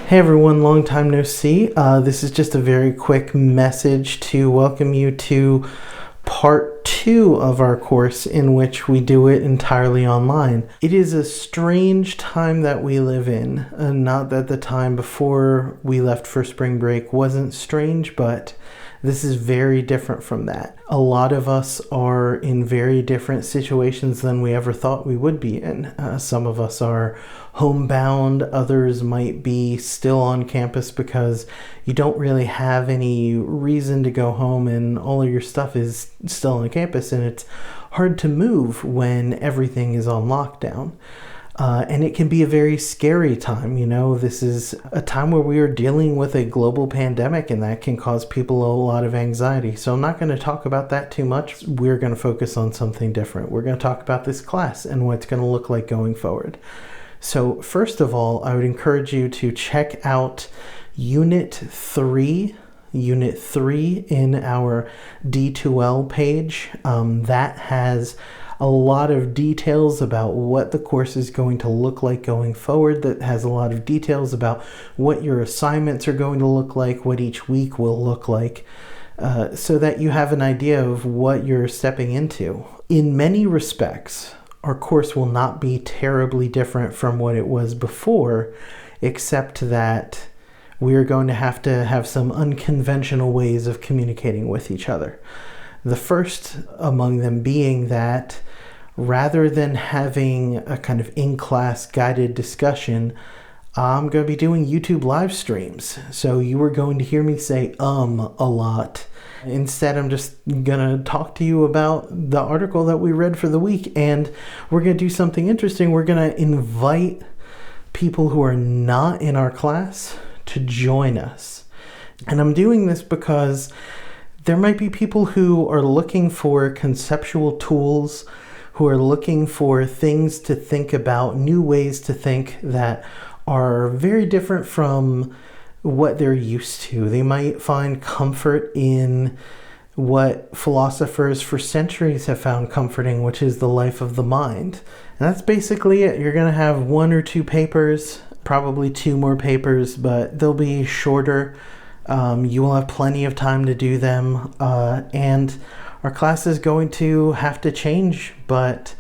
Hey everyone, long time no see. This is just a very quick message to welcome you to part 2 of our course in which we do it entirely online. It is a strange time that we live in. Not that the time before we left for spring break wasn't strange, but this is very different from that. A lot of us are in very different situations than we ever thought we would be in. Some of us are homebound, others might be still on campus because you don't really have any reason to go home and all of your stuff is still on campus, and it's hard to move when everything is on lockdown. And it can be a very scary time. This is a time where we are dealing with a global pandemic, and that can cause people a lot of anxiety. So I'm not going to talk about that too much. We're going to focus on something different. We're going to talk about this class and what it's going to look like going forward. So first of all, I would encourage you to check out Unit 3 in our D2L page. That has a lot of details about what the course is going to look like going forward. That has a lot of details about what your assignments are going to look like, what each week will look like, so that you have an idea of what you're stepping into. In many respects, our course will not be terribly different from what it was before, except that we are going to have some unconventional ways of communicating with each other. The first among them being that rather than having a kind of in-class guided discussion, I'm going to be doing YouTube live streams. So you are going to hear me say a lot. Instead, I'm just going to talk to you about the article that we read for the week, and we're going to do something interesting. We're going to invite people who are not in our class to join us. And I'm doing this because there might be people who are looking for conceptual tools, who are looking for things to think about, new ways to think that are very different from what they're used to. They might find comfort in what philosophers for centuries have found comforting, which is the life of the mind. And that's basically it. You're going to have 1 or 2 papers, probably 2 more papers, but they'll be shorter. You will have plenty of time to do them, and our class is going to have to change, but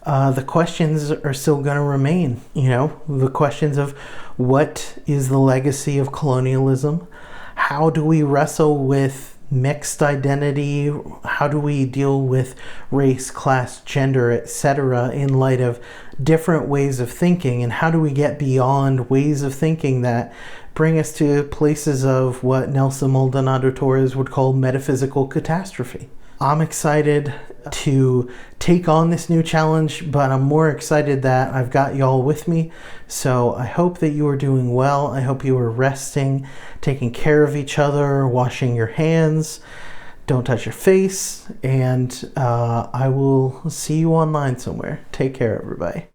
the questions are still going to remain. The questions of what is the legacy of colonialism? How do we wrestle with mixed identity? How do we deal with race, class, gender, etc. in light of different ways of thinking? And how do we get beyond ways of thinking that bring us to places of what Nelson Maldonado Torres would call metaphysical catastrophe? I'm excited to take on this new challenge, but I'm more excited that I've got y'all with me. So I hope that you are doing well. I hope you are resting, taking care of each other, washing your hands, don't touch your face, and I will see you online somewhere. Take care, everybody.